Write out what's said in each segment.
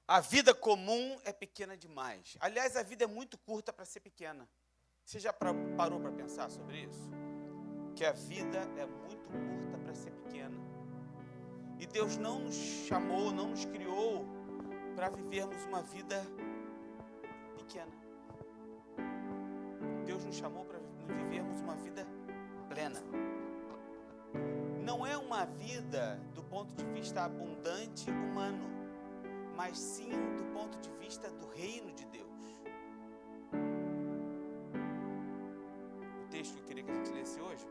A vida comum é pequena demais. Aliás, a vida é muito curta para ser pequena. Você já parou para pensar sobre isso? Que a vida é muito curta para ser pequena. E Deus não nos chamou, não nos criou para vivermos uma vida pequena. Deus nos chamou para vivermos uma vida plena. Não é uma vida do ponto de vista abundante humano, mas sim do ponto de vista do reino de Deus. O texto que eu queria que a gente lesse hoje,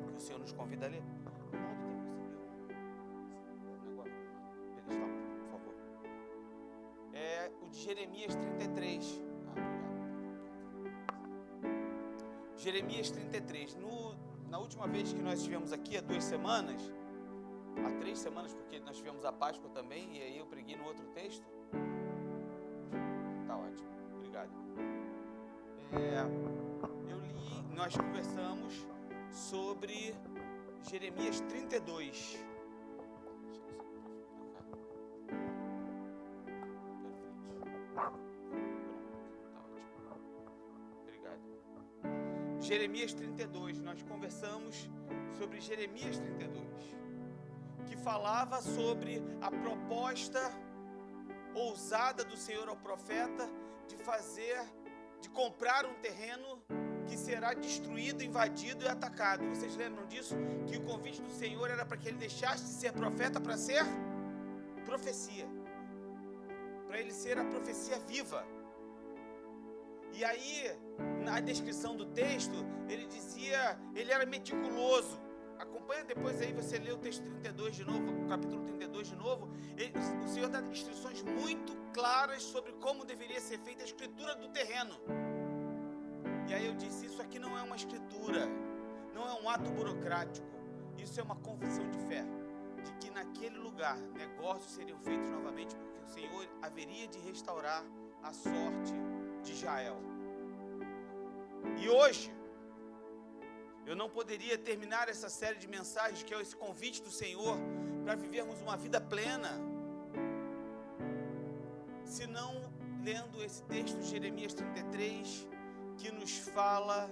que o Senhor nos convida a ler. Por favor. É o de Jeremias 33. Jeremias 33. Na última vez que nós estivemos aqui, há 2 semanas, há 3 semanas, porque nós tivemos a Páscoa também, e aí eu preguei no outro texto. Tá ótimo, obrigado. Eu li, nós conversamos sobre Jeremias 32. Jeremias 32, nós conversamos sobre Jeremias 32, que falava sobre a proposta ousada do Senhor ao profeta de comprar um terreno que será destruído, invadido e atacado. Vocês lembram disso? Que o convite do Senhor era para que ele deixasse de ser profeta para ser profecia, para ele ser a profecia viva. E aí, na descrição do texto, ele dizia, ele era meticuloso. Acompanha depois aí, você lê o texto 32 de novo, o capítulo 32 de novo. O Senhor dá instruções muito claras sobre como deveria ser feita a escritura do terreno. E aí eu disse, isso aqui não é uma escritura, não é um ato burocrático. Isso é uma confissão de fé, de que naquele lugar negócios seriam feitos novamente, porque o Senhor haveria de restaurar a sorte de Israel. E hoje eu não poderia terminar essa série de mensagens, que é esse convite do Senhor para vivermos uma vida plena, se não lendo esse texto de Jeremias 33, que nos fala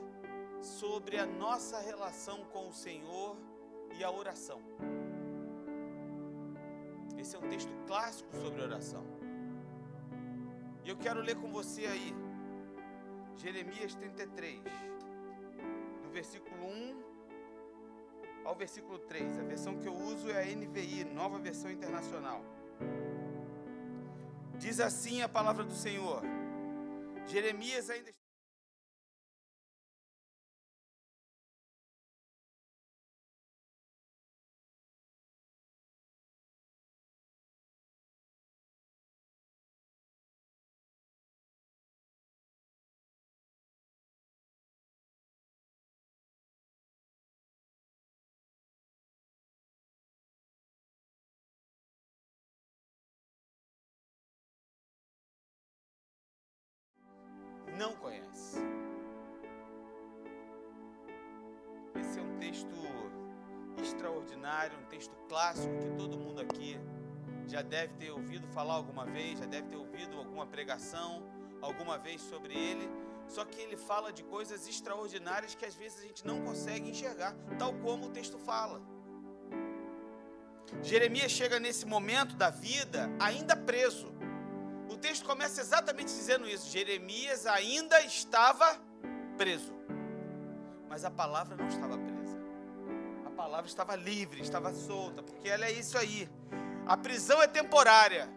sobre a nossa relação com o Senhor e a oração. Esse é um texto clássico sobre oração. E eu quero ler com você aí, Jeremias 33, do versículo 1 ao versículo 3. A versão que eu uso é a NVI, Nova Versão Internacional. Diz assim a palavra do Senhor. Jeremias ainda não conhece. Esse é um texto extraordinário, um texto clássico que todo mundo aqui já deve ter ouvido falar alguma vez, já deve ter ouvido alguma pregação alguma vez sobre ele. Só que ele fala de coisas extraordinárias que às vezes a gente não consegue enxergar, tal como o texto fala. Jeremias chega nesse momento da vida ainda preso. O texto começa exatamente dizendo isso. Jeremias ainda estava preso. Mas a palavra não estava presa. A palavra estava livre, estava solta, porque ela é isso aí. A prisão é temporária.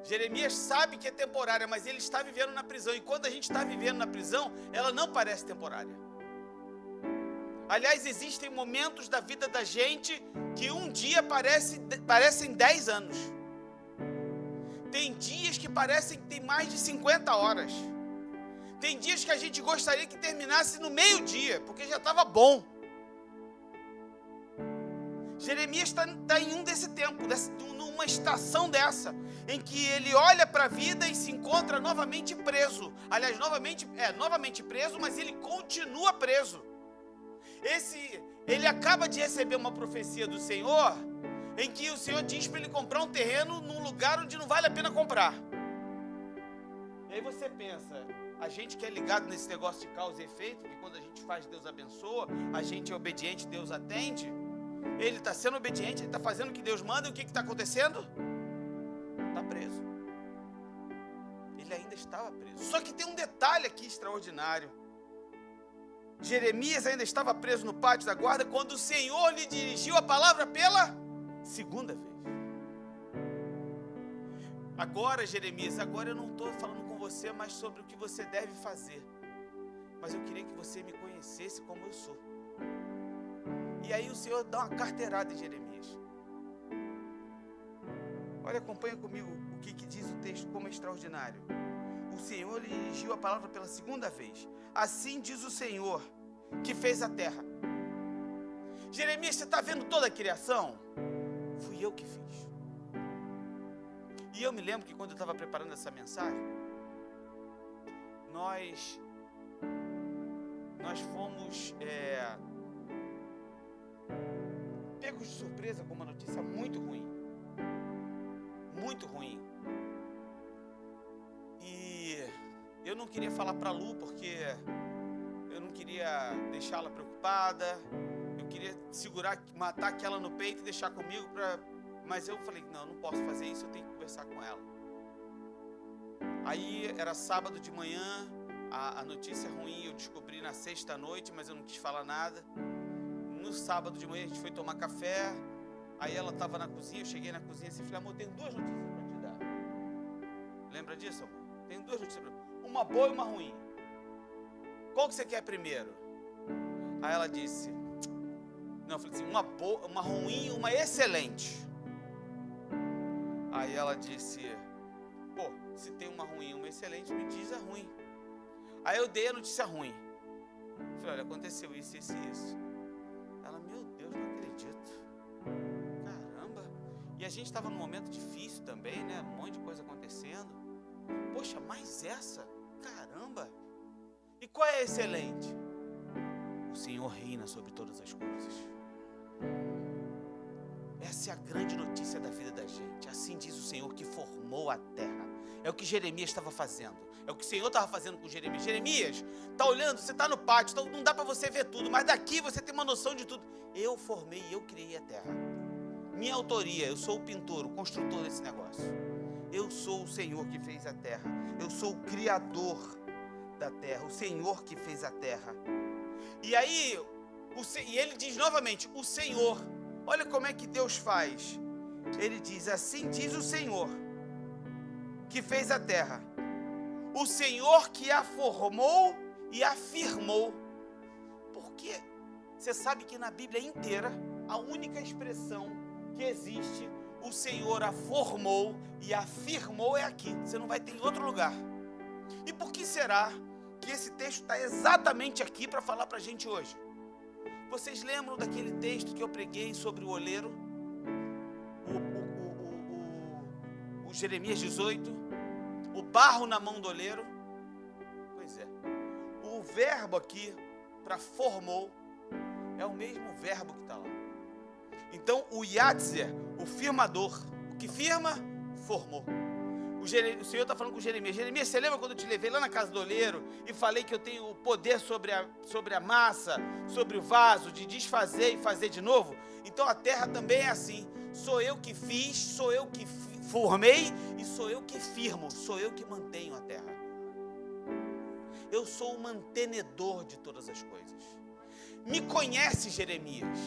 Jeremias sabe que é temporária, mas ele está vivendo na prisão. E quando a gente está vivendo na prisão, ela não parece temporária. Aliás, existem momentos da vida da gente que um dia parecem 10 anos. Tem dias que parecem que tem mais de 50 horas. Tem dias que a gente gostaria que terminasse no meio-dia, porque já estava bom. Jeremias está em um desse tempo, numa estação dessa, em que ele olha para a vida e se encontra novamente preso. Aliás, novamente preso, mas ele continua preso. Ele acaba de receber uma profecia do Senhor. em que o Senhor diz para ele comprar um terreno num lugar onde não vale a pena comprar. E aí você pensa, a gente que é ligado nesse negócio de causa e efeito, que quando a gente faz, Deus abençoa, a gente é obediente, Deus atende. Ele está sendo obediente, ele está fazendo o que Deus manda, e o que está acontecendo? Está preso. Ele ainda estava preso. Só que tem um detalhe aqui extraordinário. Jeremias ainda estava preso no pátio da guarda quando o Senhor lhe dirigiu a palavra pela segunda vez. Agora, Jeremias, agora eu não estou falando com você mais sobre o que você deve fazer, mas eu queria que você me conhecesse como eu sou. E aí o Senhor dá uma carteirada em Jeremias. Olha, acompanha comigo o que diz o texto, como é extraordinário. O Senhor lhe dirigiu a palavra pela segunda vez. Assim diz o Senhor, que fez a terra. Jeremias, você está vendo toda a criação? Fui eu que fiz. E eu me lembro que quando eu estava preparando essa mensagem, nós fomos pegos de surpresa com uma notícia muito ruim. Muito ruim. E eu não queria falar para a Lu, porque eu não queria deixá-la preocupada. Eu queria segurar, matar aquela no peito e deixar comigo mas eu falei, não posso fazer isso, eu tenho que conversar com ela. Aí era sábado de manhã, a notícia ruim eu descobri na sexta noite, mas eu não quis falar nada. No sábado de manhã a gente foi tomar café, aí ela estava na cozinha, eu cheguei na cozinha e falei, amor, tenho duas notícias para te dar. Lembra disso, amor? Tenho duas notícias para te dar, uma boa e uma ruim. Qual que você quer primeiro? Aí ela disse, eu falei assim, uma boa, uma ruim e uma excelente. Aí ela disse, se tem uma ruim e uma excelente, me diz a ruim. Aí eu dei a notícia ruim. Falei, olha, aconteceu isso, isso e isso. Ela, meu Deus, não acredito. Caramba. E a gente estava num momento difícil também, né? Um monte de coisa acontecendo. Poxa, mas essa? Caramba. E qual é a excelente? O Senhor reina sobre todas as coisas. Essa é a grande notícia da vida da gente. Assim diz o Senhor que formou a terra. É o que Jeremias estava fazendo. É o que o Senhor estava fazendo com Jeremias. Jeremias, está olhando, você está no pátio, então não dá para você ver tudo, mas daqui você tem uma noção de tudo. Eu formei, eu criei a terra. Minha autoria, eu sou o pintor, o construtor desse negócio. Eu sou o Senhor que fez a terra. Eu sou o criador da terra, o Senhor que fez a terra. E aí, e ele diz novamente, o Senhor. Olha como é que Deus faz. Ele diz, assim diz o Senhor, que fez a terra. O Senhor que a formou e a firmou. Porque você sabe que na Bíblia inteira, a única expressão que existe, o Senhor a formou e a firmou é aqui. Você não vai ter em outro lugar. E por que será que esse texto está exatamente aqui para falar para a gente hoje? Vocês lembram daquele texto que eu preguei sobre o oleiro? O Jeremias 18, o barro na mão do oleiro. Pois é, o verbo aqui para formou é o mesmo verbo que está lá. Então o Yatzer, o firmador, o que firma, formou. O Senhor está falando com Jeremias. Jeremias, você lembra quando eu te levei lá na casa do oleiro e falei que eu tenho o poder sobre a massa, sobre o vaso, de desfazer e fazer de novo? Então a terra também é assim. Sou eu que fiz, sou eu que formei e sou eu que firmo, sou eu que mantenho a terra. Eu sou o mantenedor de todas as coisas. Me conhece, Jeremias.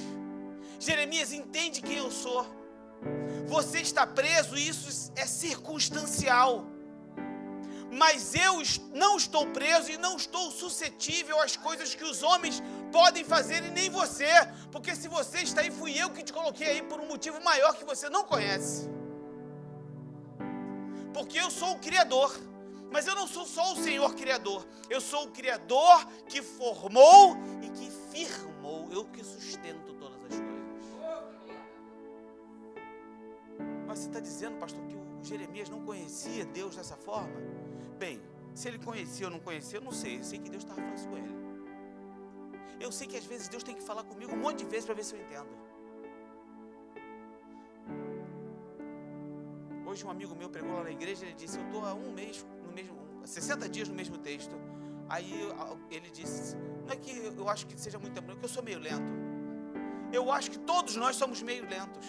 Jeremias, entende quem eu sou. Você está preso e isso é circunstancial. Mas eu não estou preso e não estou suscetível às coisas que os homens podem fazer e nem você. Porque se você está aí, fui eu que te coloquei aí por um motivo maior que você não conhece. Porque eu sou o Criador. Mas eu não sou só o Senhor Criador. Eu sou o Criador que formou e que firmou. Eu que sustento todas as coisas. Mas você está dizendo, pastor, que o Jeremias não conhecia Deus dessa forma? Bem, se ele conhecia ou não conhecia, eu não sei. Eu sei que Deus estava falando isso com ele. Eu sei que às vezes Deus tem que falar comigo um monte de vezes para ver se eu entendo. Hoje um amigo meu pregou lá na igreja, ele disse, eu estou há 60 dias no mesmo texto. Aí ele disse, não é que eu acho que seja muito tempo, é que eu sou meio lento. Eu acho que todos nós somos meio lentos.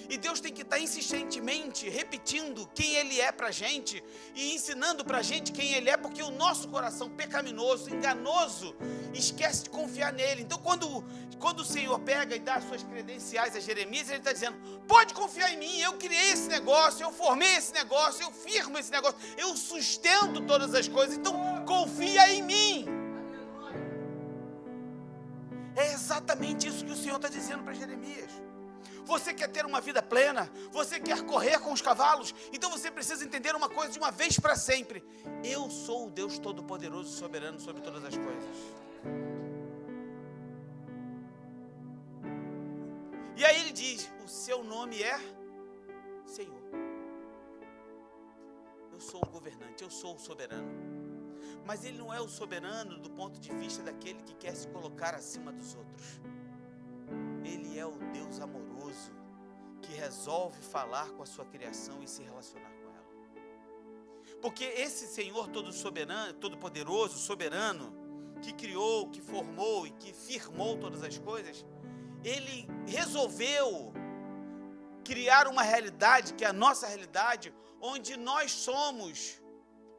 E Deus tem que estar insistentemente repetindo quem Ele é para a gente e ensinando para a gente quem Ele é, porque o nosso coração pecaminoso, enganoso, esquece de confiar nele. Então quando o Senhor pega e dá as suas credenciais a Jeremias, Ele está dizendo, pode confiar em mim, eu criei esse negócio, eu formei esse negócio, eu firmo esse negócio, eu sustento todas as coisas, então confia em mim. É exatamente isso que o Senhor está dizendo para Jeremias. Você quer ter uma vida plena? Você quer correr com os cavalos? Então você precisa entender uma coisa de uma vez para sempre. Eu sou o Deus Todo-Poderoso e Soberano sobre todas as coisas. E aí ele diz, o seu nome é Senhor. Eu sou o governante, eu sou o soberano. Mas ele não é o soberano do ponto de vista daquele que quer se colocar acima dos outros. Ele é o Deus amoroso, que resolve falar com a sua criação e se relacionar com ela. Porque esse Senhor todo soberano, todo poderoso, soberano, que criou, que formou e que firmou todas as coisas, Ele resolveu criar uma realidade, que é a nossa realidade, onde nós somos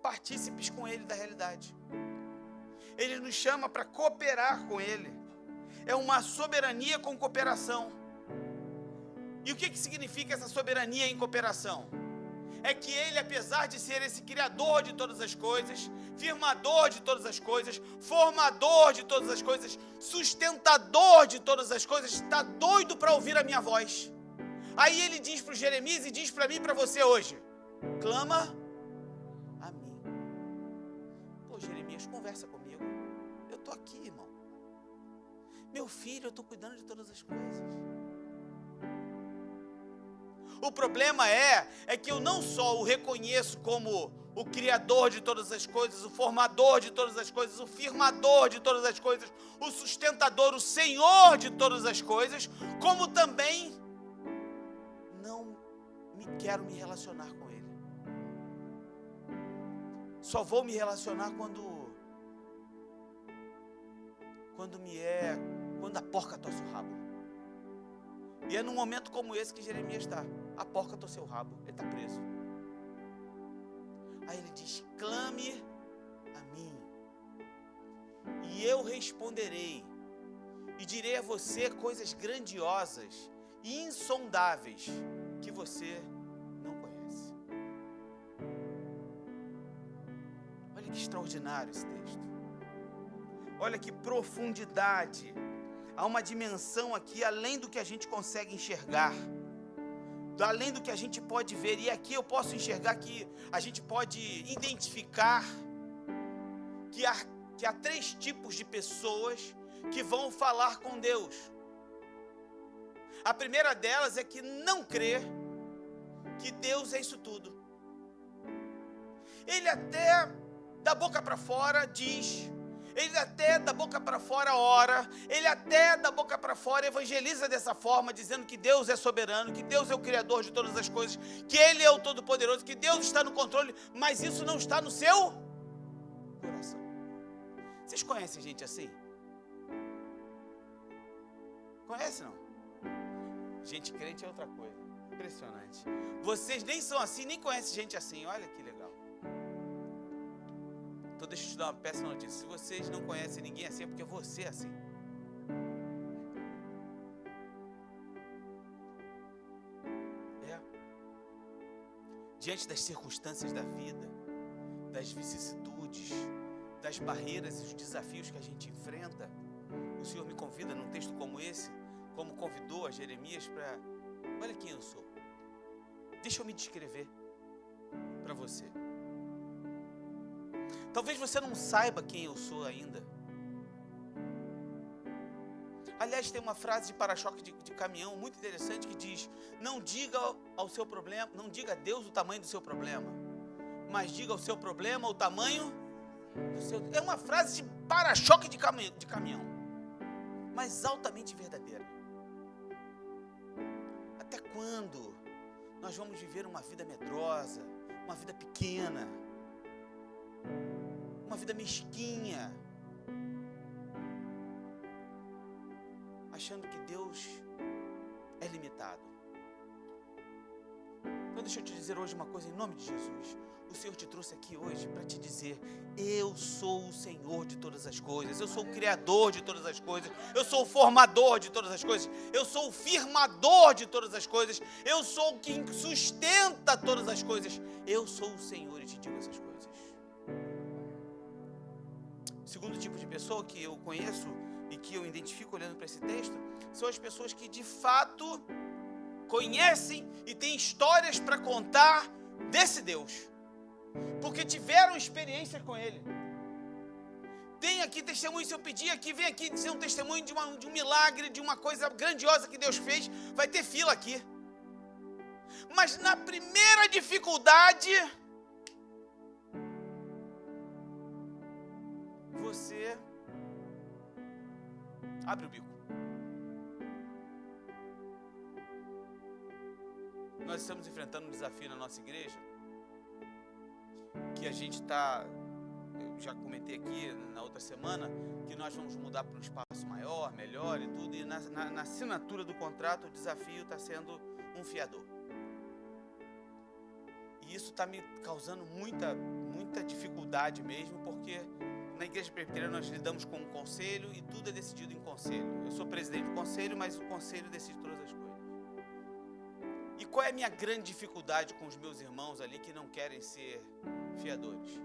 partícipes com Ele da realidade. Ele nos chama para cooperar com Ele. É uma soberania com cooperação. E o que significa essa soberania em cooperação? É que Ele, apesar de ser esse criador de todas as coisas, firmador de todas as coisas, formador de todas as coisas, sustentador de todas as coisas, está doido para ouvir a minha voz. Aí Ele diz para o Jeremias e diz para mim e para você hoje, clama a mim. Pô, Jeremias, conversa comigo. Eu estou aqui, irmão. Meu filho, eu estou cuidando de todas as coisas. O problema é que eu não só o reconheço como o criador de todas as coisas, o formador de todas as coisas, o firmador de todas as coisas, o sustentador, o Senhor de todas as coisas, como também não quero me relacionar com Ele. Só vou me relacionar quando a porca torce o rabo. E é num momento como esse que Jeremias está. A porca torceu o rabo, ele está preso. Aí ele diz, clame a mim, e eu responderei, e direi a você coisas grandiosas e insondáveis que você não conhece. Olha que extraordinário esse texto. Olha que profundidade. Há uma dimensão aqui além do que a gente consegue enxergar, além do que a gente pode ver. E aqui eu posso enxergar que a gente pode identificar que há 3 tipos de pessoas que vão falar com Deus. A primeira delas é que não crê que Deus é isso tudo. Ele até da boca para fora diz, ele até da boca para fora ora, ele até da boca para fora evangeliza dessa forma, dizendo que Deus é soberano, que Deus é o Criador de todas as coisas, que Ele é o Todo-Poderoso, que Deus está no controle, mas isso não está no seu coração. Vocês conhecem gente assim? Conhece, não? Gente crente é outra coisa, impressionante. Vocês nem são assim, nem conhecem gente assim, olha que legal. Então deixa eu te dar uma péssima notícia. Se vocês não conhecem ninguém assim, é porque você é assim. Diante das circunstâncias da vida, das vicissitudes, das barreiras e os desafios que a gente enfrenta, o Senhor me convida num texto como esse, como convidou a Jeremias para... Olha quem eu sou. Deixa eu me descrever para você. Talvez você não saiba quem eu sou ainda. Aliás, tem uma frase de para-choque de caminhão muito interessante que diz: não diga ao seu problema, não diga a Deus o tamanho do seu problema, mas diga ao seu problema o tamanho do seu... É uma frase de para-choque de caminhão, mas altamente verdadeira. Até quando nós vamos viver uma vida medrosa, uma vida pequena, uma vida mesquinha, achando que Deus é limitado. Então deixa eu te dizer hoje uma coisa em nome de Jesus. O Senhor te trouxe aqui hoje para te dizer: eu sou o Senhor de todas as coisas, eu sou o Criador de todas as coisas, eu sou o formador de todas as coisas, eu sou o firmador de todas as coisas, eu sou o que sustenta todas as coisas, eu sou o Senhor e te digo essas coisas. O segundo tipo de pessoa que eu conheço e que eu identifico olhando para esse texto são as pessoas que de fato conhecem e têm histórias para contar desse Deus, porque tiveram experiência com Ele. Tem aqui testemunho, se eu pedir aqui, vem aqui dizer um testemunho de um milagre, de uma coisa grandiosa que Deus fez, vai ter fila aqui. Mas na primeira dificuldade, você abre o bico. Nós estamos enfrentando um desafio na nossa igreja, que a gente está, eu já comentei aqui na outra semana, que nós vamos mudar para um espaço maior, melhor e tudo, e na assinatura do contrato o desafio está sendo um fiador. E isso está me causando muita dificuldade mesmo, porque na igreja presbiteriana nós lidamos com um conselho e tudo é decidido em conselho. Eu sou presidente do conselho, mas o conselho decide todas as coisas. E qual é a minha grande dificuldade com os meus irmãos ali que não querem ser fiadores?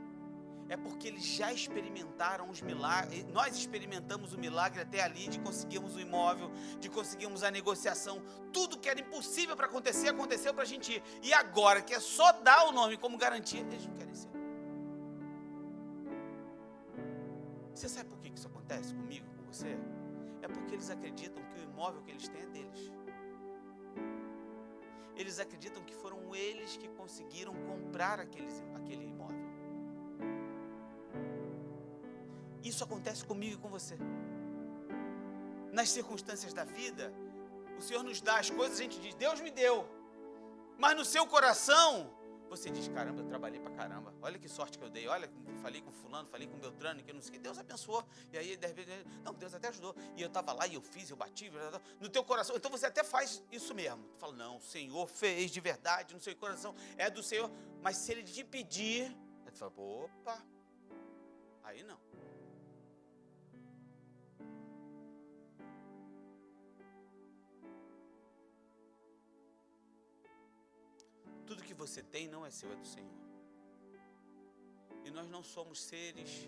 É porque eles já experimentaram os milagres. Nós experimentamos o milagre até ali de conseguirmos o imóvel, de conseguirmos a negociação. Tudo que era impossível para acontecer, aconteceu para a gente ir. E agora, que é só dar o nome como garantia, eles não querem ser. Você sabe por que isso acontece comigo, com você? É porque eles acreditam que o imóvel que eles têm é deles. Eles acreditam que foram eles que conseguiram comprar aquele imóvel. Isso acontece comigo e com você. Nas circunstâncias da vida, o Senhor nos dá as coisas, a gente diz: Deus me deu. Mas no seu coração, você diz: caramba, eu trabalhei pra caramba. Olha que sorte que eu dei. Olha, falei com fulano, falei com Beltrano, que não sei o que. Deus abençoou. E aí, de repente, não, Deus até ajudou. E eu estava lá e eu fiz, eu bati. No teu coração. Então você até faz isso mesmo. Tu fala: não, o Senhor fez de verdade no seu coração. É do Senhor. Mas se Ele te pedir, aí tu fala: opa, aí não. Tudo que você tem não é seu, é do Senhor. E nós não somos seres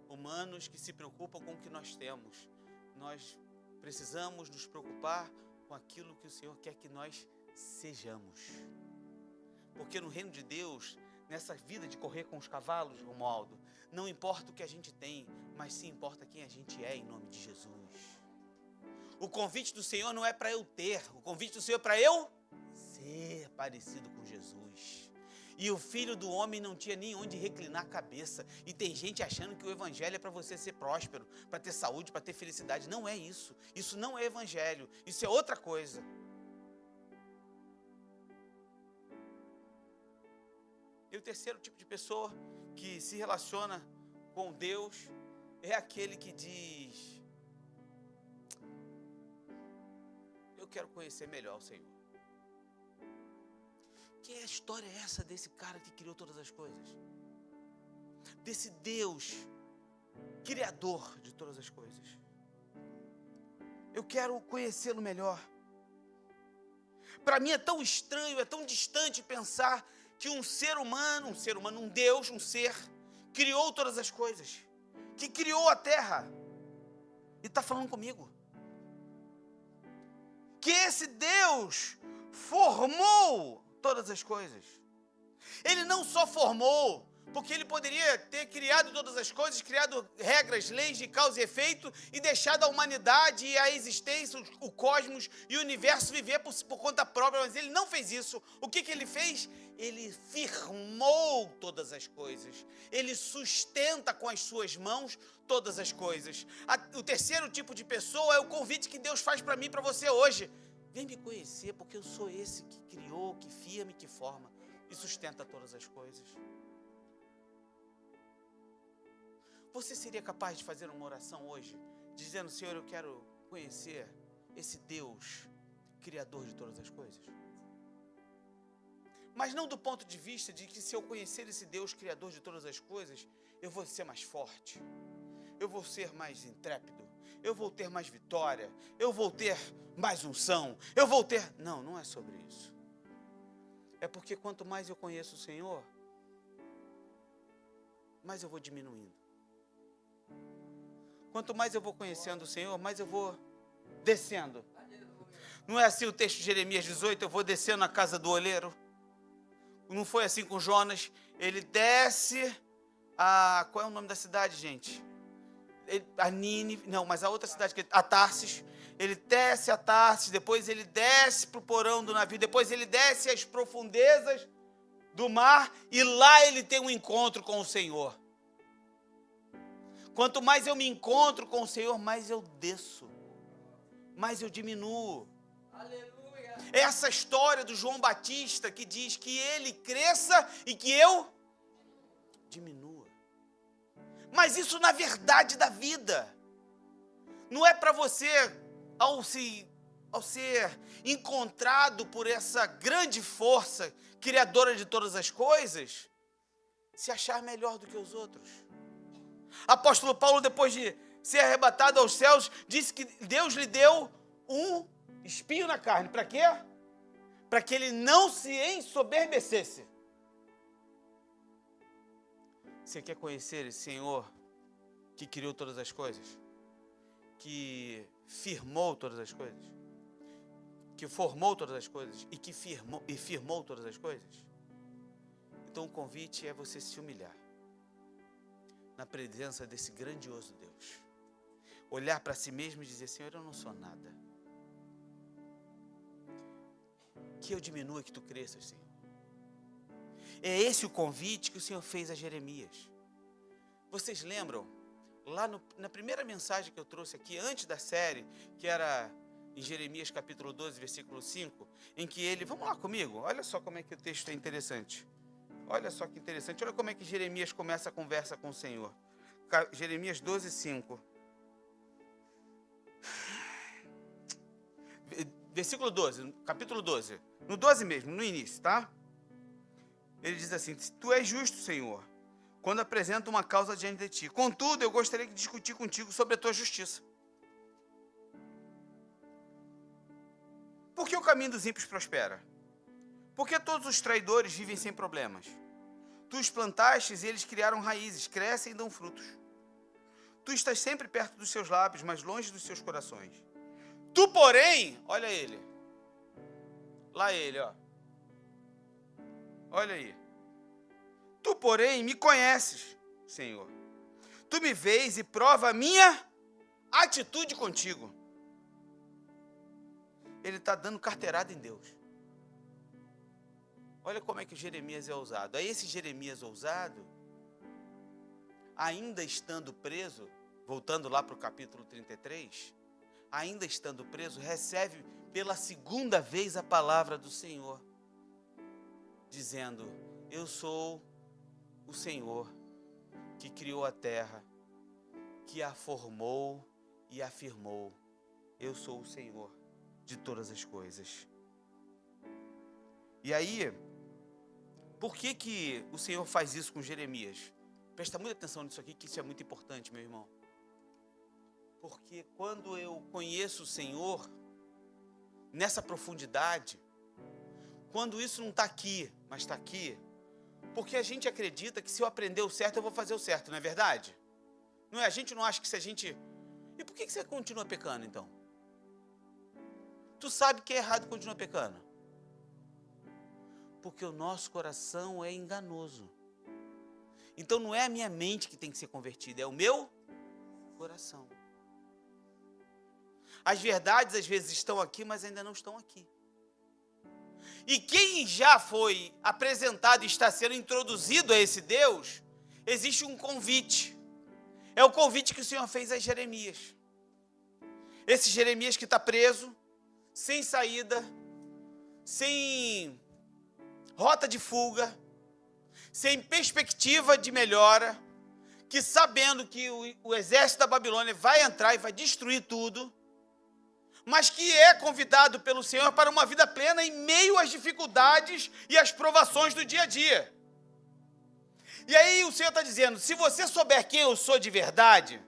humanos que se preocupam com o que nós temos. Nós precisamos nos preocupar com aquilo que o Senhor quer que nós sejamos. Porque no reino de Deus, nessa vida de correr com os cavalos, Romualdo, não importa o que a gente tem, mas sim importa quem a gente é, em nome de Jesus. O convite do Senhor não é para eu ter, o convite do Senhor é para eu ser parecido com Jesus. E o Filho do Homem não tinha nem onde reclinar a cabeça. E tem gente achando que o Evangelho é para você ser próspero, para ter saúde, para ter felicidade. Não é isso. Isso não é Evangelho. Isso é outra coisa. E o terceiro tipo de pessoa que se relaciona com Deus é aquele que diz: eu quero conhecer melhor o Senhor. Que história é essa desse cara que criou todas as coisas? Desse Deus, criador de todas as coisas. Eu quero conhecê-lo melhor. Para mim é tão estranho, é tão distante pensar que um Deus, um ser, criou todas as coisas. Que criou a terra. E está falando comigo. Que esse Deus formou todas as coisas. Ele não só formou, porque ele poderia ter criado todas as coisas, criado regras, leis de causa e efeito e deixado a humanidade e a existência, o cosmos e o universo viver por conta própria, mas ele não fez isso. O que ele fez? Ele firmou todas as coisas. Ele sustenta com as suas mãos todas as coisas. O terceiro tipo de pessoa é o convite que Deus faz para mim e para você hoje. Vem me conhecer, porque eu sou esse que criou, que firma e que forma e sustenta todas as coisas. Você seria capaz de fazer uma oração hoje, dizendo: Senhor, eu quero conhecer esse Deus, Criador de todas as coisas? Mas não do ponto de vista de que, se eu conhecer esse Deus, Criador de todas as coisas, eu vou ser mais forte, eu vou ser mais intrépido, eu vou ter mais vitória, eu vou ter mais unção, eu vou ter... Não, não é sobre isso. É porque quanto mais eu conheço o Senhor, mais eu vou diminuindo. Quanto mais eu vou conhecendo o Senhor, mais eu vou descendo. Não é assim o texto de Jeremias 18? Eu vou descendo na casa do oleiro. Não foi assim com Jonas? Ele desce a... Qual é o nome da cidade, gente? A Nínive, não, mas a outra cidade, a Tarsis. Ele desce a Tarsis, depois ele desce para o porão do navio, depois ele desce às profundezas do mar, e lá ele tem um encontro com o Senhor. Quanto mais eu me encontro com o Senhor, mais eu desço, mais eu diminuo. Aleluia. Essa história do João Batista que diz que ele cresça e que eu diminua. Mas isso na verdade da vida. Não é para você, ao ser encontrado por essa grande força criadora de todas as coisas, se achar melhor do que os outros. Apóstolo Paulo, depois de ser arrebatado aos céus, disse que Deus lhe deu um espinho na carne. Para quê? Para que ele não se ensoberbecesse. Você quer conhecer esse Senhor que criou todas as coisas? Que firmou todas as coisas? Que formou todas as coisas? E que firmou todas as coisas? Então o convite é você se humilhar na presença desse grandioso Deus. Olhar para si mesmo e dizer: Senhor, eu não sou nada. Que eu diminua, que tu cresças, Senhor. É esse o convite que o Senhor fez a Jeremias. Vocês lembram, lá na primeira mensagem que eu trouxe aqui, antes da série, que era em Jeremias capítulo 12, versículo 5, em que ele... Vamos lá comigo, olha só como é que o texto é interessante. Olha só que interessante, olha como é que Jeremias começa a conversa com o Senhor. Jeremias 12, 5. Versículo 12, capítulo 12. No 12 mesmo, no início, tá? Ele diz assim: Tu és justo, Senhor, quando apresento uma causa diante de ti. Contudo, eu gostaria de discutir contigo sobre a tua justiça. Por que o caminho dos ímpios prospera? Por que todos os traidores vivem sem problemas? Tu os plantastes e eles criaram raízes, crescem e dão frutos. Tu estás sempre perto dos seus lábios, mas longe dos seus corações. Tu, porém, olha ele. Lá ele, ó. Olha aí. Tu, porém, me conheces, Senhor. Tu me vês e prova a minha atitude contigo. Ele está dando carteirada em Deus. Olha como é que Jeremias é ousado. Aí esse Jeremias ousado, ainda estando preso, voltando lá para o capítulo 33, ainda estando preso, recebe pela segunda vez a palavra do Senhor, dizendo: eu sou o Senhor que criou a terra, que a formou e afirmou. Eu sou o Senhor de todas as coisas. E aí, por que o Senhor faz isso com Jeremias? Presta muita atenção nisso aqui, que isso é muito importante, meu irmão. Porque quando eu conheço o Senhor, nessa profundidade, quando isso não está aqui, mas está aqui, porque a gente acredita que se eu aprender o certo, eu vou fazer o certo, não é verdade? Não é? A gente não acha que se a gente... E por que você continua pecando, então? Tu sabe que é errado e continua pecando? Porque o nosso coração é enganoso. Então não é a minha mente que tem que ser convertida, é o meu coração. As verdades às vezes estão aqui, mas ainda não estão aqui. E quem já foi apresentado e está sendo introduzido a esse Deus, existe um convite. É o convite que o Senhor fez a Jeremias. Esse Jeremias que está preso, sem saída, sem rota de fuga, sem perspectiva de melhora, que sabendo que o exército da Babilônia vai entrar e vai destruir tudo, mas que é convidado pelo Senhor para uma vida plena em meio às dificuldades e às provações do dia a dia. E aí o Senhor está dizendo, se você souber quem eu sou de verdade,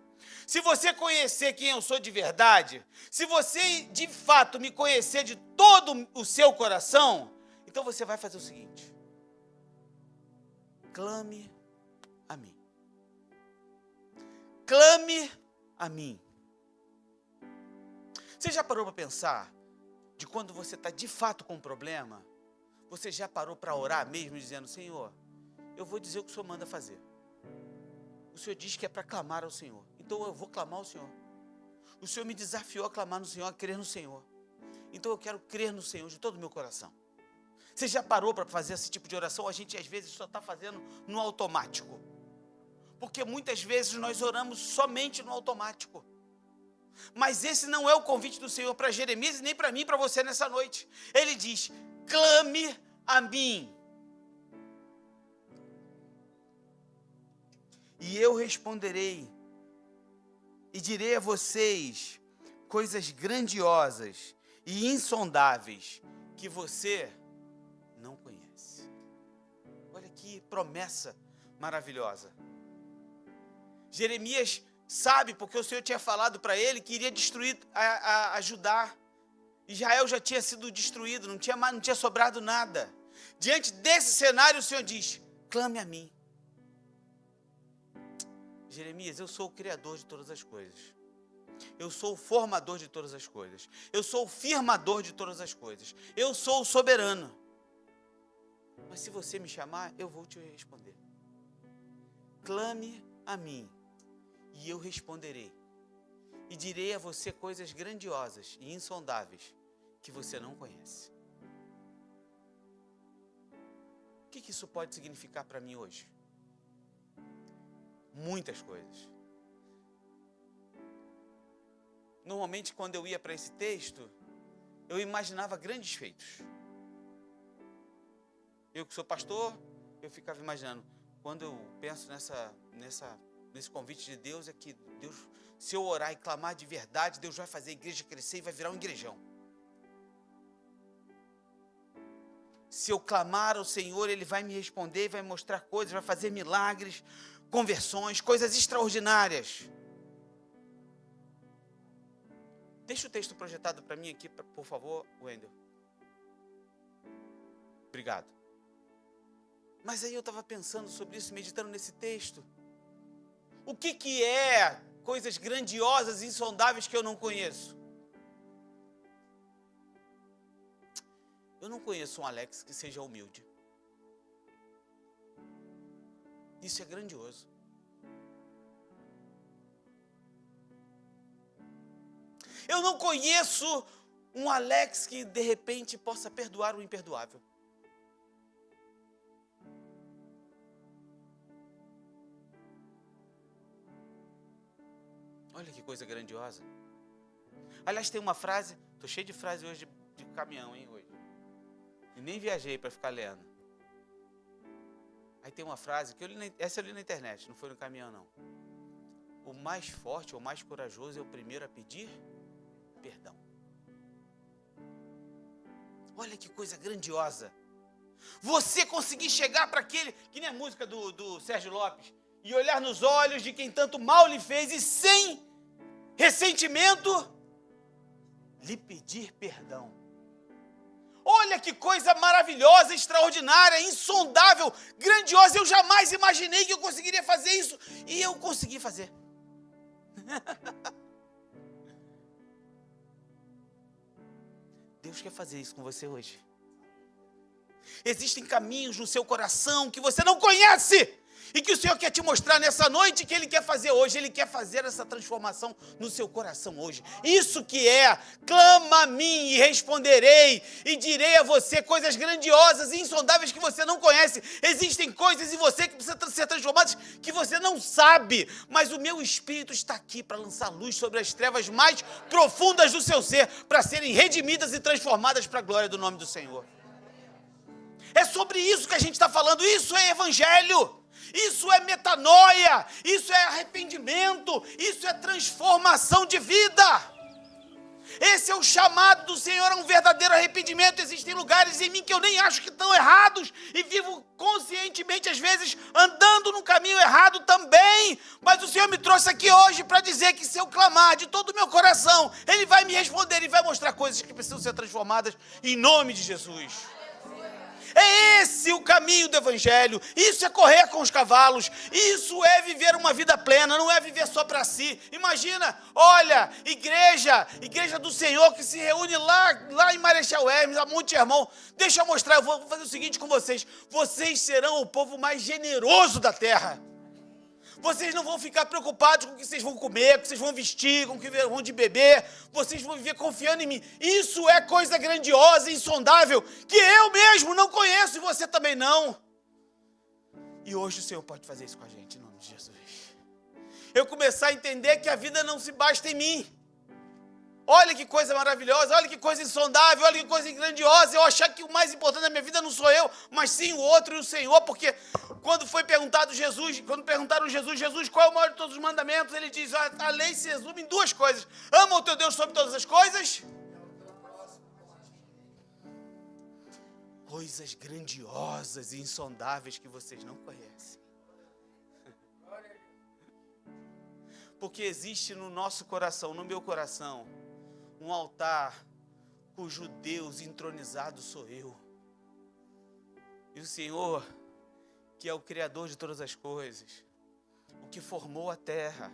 se você conhecer quem eu sou de verdade, se você de fato me conhecer de todo o seu coração, então você vai fazer o seguinte: clame a mim. Clame a mim. Você já parou para pensar de quando você está de fato com um problema? Você já parou para orar mesmo dizendo, Senhor, eu vou dizer o que o Senhor manda fazer. O Senhor diz que é para clamar ao Senhor. Então eu vou clamar ao Senhor. O Senhor me desafiou a clamar no Senhor, a crer no Senhor. Então eu quero crer no Senhor de todo o meu coração. Você já parou para fazer esse tipo de oração? A gente às vezes só está fazendo no automático. Porque muitas vezes nós oramos somente no automático. Mas esse não é o convite do Senhor para Jeremias e nem para mim e para você nessa noite. Ele diz, clame a mim. E eu responderei e direi a vocês coisas grandiosas e insondáveis que você não conhece. Olha que promessa maravilhosa. Jeremias sabe, porque o Senhor tinha falado para ele que iria destruir a Judá. Israel já tinha sido destruído, não tinha sobrado nada. Diante desse cenário, o Senhor diz, clame a mim. Jeremias, eu sou o Criador de todas as coisas. Eu sou o formador de todas as coisas. Eu sou o firmador de todas as coisas. Eu sou o soberano. Mas se você me chamar, eu vou te responder. Clame a mim, e eu responderei. E direi a você coisas grandiosas e insondáveis que você não conhece. O que isso pode significar para mim hoje? Muitas coisas. Normalmente, quando eu ia para esse texto, eu imaginava grandes feitos. Eu que sou pastor, eu ficava imaginando. Quando eu penso nesse convite de Deus, é que Deus, se eu orar e clamar de verdade, Deus vai fazer a igreja crescer e vai virar um igrejão. Se eu clamar ao Senhor, Ele vai me responder, vai me mostrar coisas, vai fazer milagres, conversões, coisas extraordinárias. Deixa o texto projetado para mim aqui, por favor, Wendel. Obrigado. Mas aí eu estava pensando sobre isso, meditando nesse texto. O que é coisas grandiosas e insondáveis que eu não conheço? Eu não conheço um Alex que seja humilde. Isso é grandioso. Eu não conheço um Alex que de repente possa perdoar o imperdoável. Olha que coisa grandiosa. Aliás, tem uma frase, estou cheio de frase hoje de caminhão, hein, hoje. E nem viajei para ficar lendo. Aí tem uma frase, que essa eu li na internet, não foi no caminhão não. O mais forte ou mais corajoso é o primeiro a pedir perdão. Olha que coisa grandiosa. Você conseguir chegar para aquele, que nem a música do Sérgio Lopes, e olhar nos olhos de quem tanto mal lhe fez e sem ressentimento, lhe pedir perdão. Olha que coisa maravilhosa, extraordinária, insondável, grandiosa. Eu jamais imaginei que eu conseguiria fazer isso. E eu consegui fazer. Deus quer fazer isso com você hoje. Existem caminhos no seu coração que você não conhece. E que o Senhor quer te mostrar nessa noite, que Ele quer fazer hoje. Ele quer fazer essa transformação no seu coração hoje. Isso que é, clama a mim e responderei, e direi a você coisas grandiosas e insondáveis que você não conhece. Existem coisas em você que precisam ser transformadas que você não sabe. Mas o meu Espírito está aqui para lançar luz sobre as trevas mais profundas do seu ser, para serem redimidas e transformadas para a glória do nome do Senhor. É sobre isso que a gente está falando. Isso é evangelho. Isso é metanoia, isso é arrependimento, isso é transformação de vida. Esse é o chamado do Senhor a um verdadeiro arrependimento. Existem lugares em mim que eu nem acho que estão errados e vivo conscientemente, às vezes, andando no caminho errado também. Mas o Senhor me trouxe aqui hoje para dizer que se eu clamar de todo o meu coração, Ele vai me responder e vai mostrar coisas que precisam ser transformadas em nome de Jesus. É esse o caminho do evangelho. Isso é correr com os cavalos. Isso é viver uma vida plena, não é viver só para si. Imagina, olha, igreja do Senhor que se reúne lá em Marechal Hermes, a Monte Hermon. Deixa eu mostrar, eu vou fazer o seguinte com vocês. Vocês serão o povo mais generoso da terra. Vocês não vão ficar preocupados com o que vocês vão comer, com o que vocês vão vestir, com o que vão de beber. Vocês vão viver confiando em mim. Isso é coisa grandiosa e insondável que eu mesmo não conheço e você também não. E hoje o Senhor pode fazer isso com a gente, em nome de Jesus. Eu começar a entender que a vida não se basta em mim. Olha que coisa maravilhosa, olha que coisa insondável, olha que coisa grandiosa. Eu achar que o mais importante da minha vida não sou eu, mas sim o outro e o Senhor, porque quando perguntaram a Jesus, qual é o maior de todos os mandamentos, ele diz, a lei se resume em duas coisas. Ama o teu Deus sobre todas as coisas. Coisas grandiosas e insondáveis que vocês não conhecem. Porque existe no nosso coração, no meu coração, um altar cujo Deus entronizado sou eu. E o Senhor, que é o Criador de todas as coisas, o que formou a terra,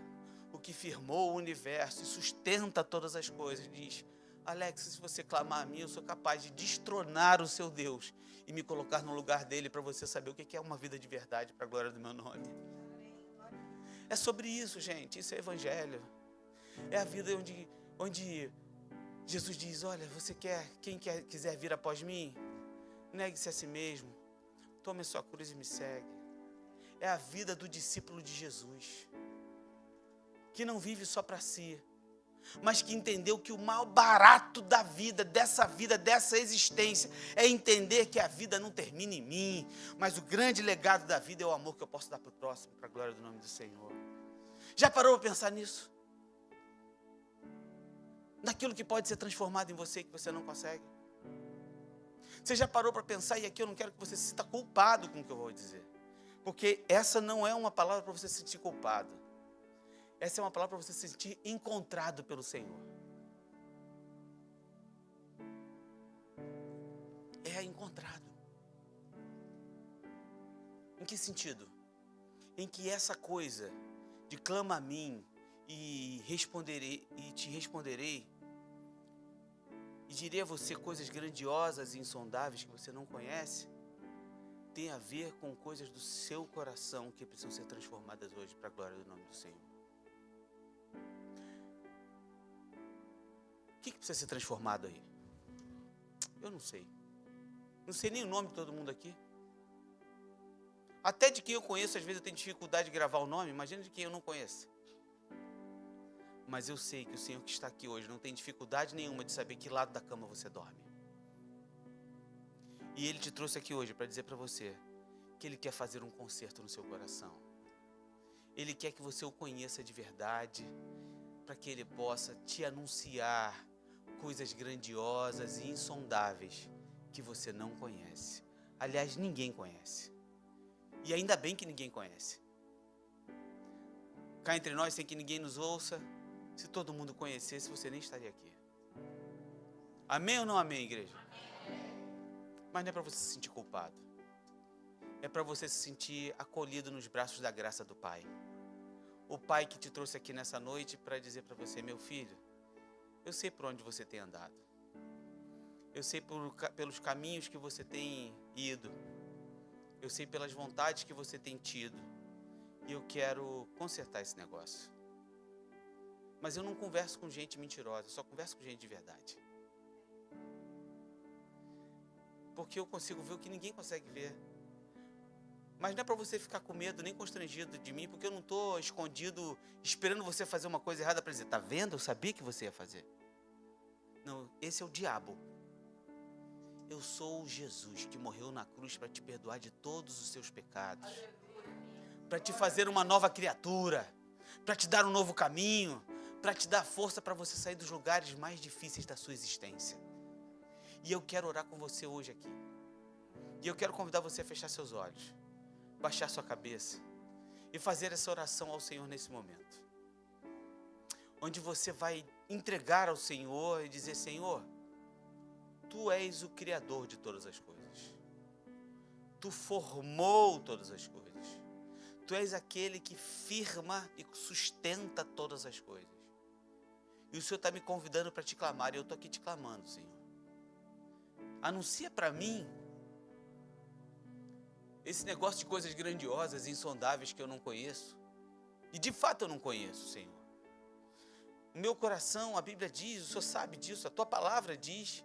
o que firmou o universo e sustenta todas as coisas, diz, Alex, se você clamar a mim, eu sou capaz de destronar o seu Deus e me colocar no lugar dele para você saber o que é uma vida de verdade para a glória do meu nome. É sobre isso, gente, isso é evangelho. É a vida onde Jesus diz, olha, quem quiser vir após mim, negue-se a si mesmo, tome a sua cruz e me segue. É a vida do discípulo de Jesus, que não vive só para si, mas que entendeu que o maior barato da vida, dessa existência, é entender que a vida não termina em mim, mas o grande legado da vida é o amor que eu posso dar para o próximo, para a glória do nome do Senhor. Já parou para pensar nisso? Naquilo que pode ser transformado em você, que você não consegue? Você já parou para pensar, e aqui eu não quero que você se sinta culpado com o que eu vou dizer, porque essa não é uma palavra para você se sentir culpado. Essa é uma palavra para você se sentir encontrado pelo Senhor. É encontrado. Em que sentido? Em que essa coisa de clama a mim e te responderei, e direi a você coisas grandiosas e insondáveis que você não conhece, tem a ver com coisas do seu coração que precisam ser transformadas hoje para a glória do nome do Senhor. O que precisa ser transformado aí? Eu não sei. Não sei nem o nome de todo mundo aqui. Até de quem eu conheço, às vezes eu tenho dificuldade de gravar o nome, imagina de quem eu não conheço. Mas eu sei que o Senhor que está aqui hoje não tem dificuldade nenhuma de saber que lado da cama você dorme. E Ele te trouxe aqui hoje para dizer para você que Ele quer fazer um concerto no seu coração. Ele quer que você o conheça de verdade, para que Ele possa te anunciar coisas grandiosas e insondáveis que você não conhece. Aliás, ninguém conhece. E ainda bem que ninguém conhece. Cá entre nós, sem que ninguém nos ouça, se todo mundo conhecesse, você nem estaria aqui. Amém ou não amém, igreja? Amém. Mas não é para você se sentir culpado. É para você se sentir acolhido nos braços da graça do Pai. O Pai que te trouxe aqui nessa noite para dizer para você, meu filho, eu sei por onde você tem andado. Eu sei pelos caminhos que você tem ido. Eu sei pelas vontades que você tem tido. E eu quero consertar esse negócio. Mas eu não converso com gente mentirosa, eu só converso com gente de verdade. Porque eu consigo ver o que ninguém consegue ver. Mas não é para você ficar com medo nem constrangido de mim, porque eu não estou escondido esperando você fazer uma coisa errada para dizer, tá vendo? Eu sabia que você ia fazer. Não, esse é o diabo. Eu sou o Jesus que morreu na cruz para te perdoar de todos os seus pecados. Para te fazer uma nova criatura. Para te dar um novo caminho. Para te dar força para você sair dos lugares mais difíceis da sua existência. E eu quero orar com você hoje aqui. E eu quero convidar você a fechar seus olhos. Baixar sua cabeça. E fazer essa oração ao Senhor nesse momento. Onde você vai entregar ao Senhor e dizer, Senhor, Tu és o Criador de todas as coisas. Tu formou todas as coisas. Tu és aquele que firma e sustenta todas as coisas. E o Senhor está me convidando para te clamar, e eu estou aqui te clamando, Senhor. Anuncia para mim esse negócio de coisas grandiosas, insondáveis que eu não conheço. E de fato eu não conheço, Senhor. O meu coração, a Bíblia diz, o Senhor sabe disso, a Tua palavra diz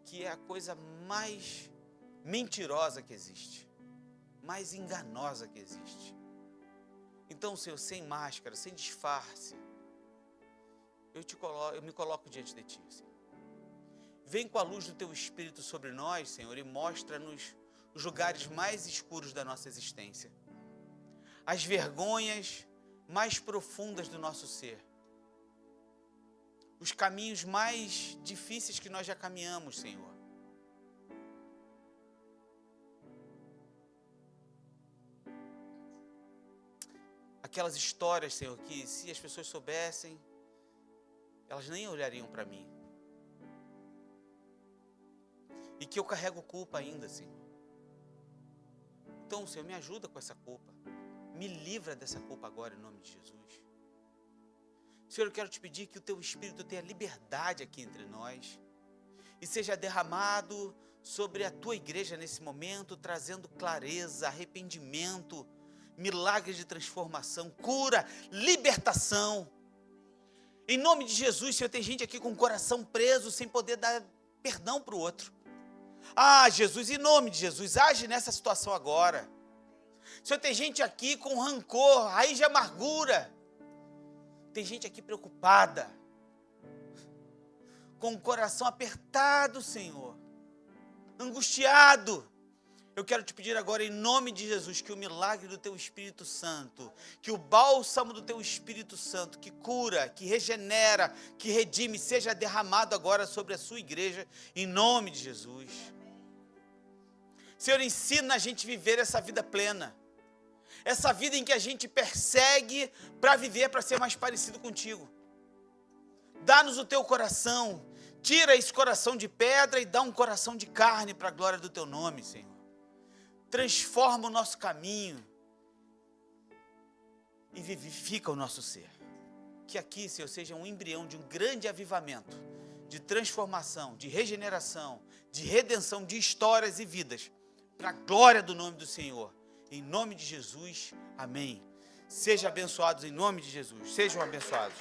que é a coisa mais mentirosa que existe, mais enganosa que existe. Então, Senhor, sem máscara, sem disfarce, eu me coloco diante de Ti, Senhor. Vem com a luz do Teu Espírito sobre nós, Senhor, e mostra-nos os lugares mais escuros da nossa existência, as vergonhas mais profundas do nosso ser, os caminhos mais difíceis que nós já caminhamos, Senhor. Aquelas histórias, Senhor, que se as pessoas soubessem, elas nem olhariam para mim. E que eu carrego culpa ainda, Senhor. Então, Senhor, me ajuda com essa culpa. Me livra dessa culpa agora, em nome de Jesus. Senhor, eu quero te pedir que o Teu Espírito tenha liberdade aqui entre nós e seja derramado sobre a Tua igreja nesse momento, trazendo clareza, arrependimento, milagres de transformação, cura, libertação. Em nome de Jesus, Senhor, tem gente aqui com o coração preso, sem poder dar perdão para o outro. Ah, Jesus, em nome de Jesus, age nessa situação agora. Senhor, tem gente aqui com rancor, raiz de amargura. Tem gente aqui preocupada, com o coração apertado, Senhor, angustiado. Eu quero te pedir agora, em nome de Jesus, que o milagre do Teu Espírito Santo, que o bálsamo do Teu Espírito Santo, que cura, que regenera, que redime, seja derramado agora sobre a Sua igreja, em nome de Jesus. Senhor, ensina a gente a viver essa vida plena. Essa vida em que a gente persegue para viver, para ser mais parecido contigo. Dá-nos o Teu coração, tira esse coração de pedra e dá um coração de carne para a glória do Teu nome, Senhor. Transforma o nosso caminho e vivifica o nosso ser. Que aqui, Senhor, seja um embrião de um grande avivamento, de transformação, de regeneração, de redenção de histórias e vidas, para a glória do nome do Senhor. Em nome de Jesus, amém. Sejam abençoados em nome de Jesus. Sejam abençoados.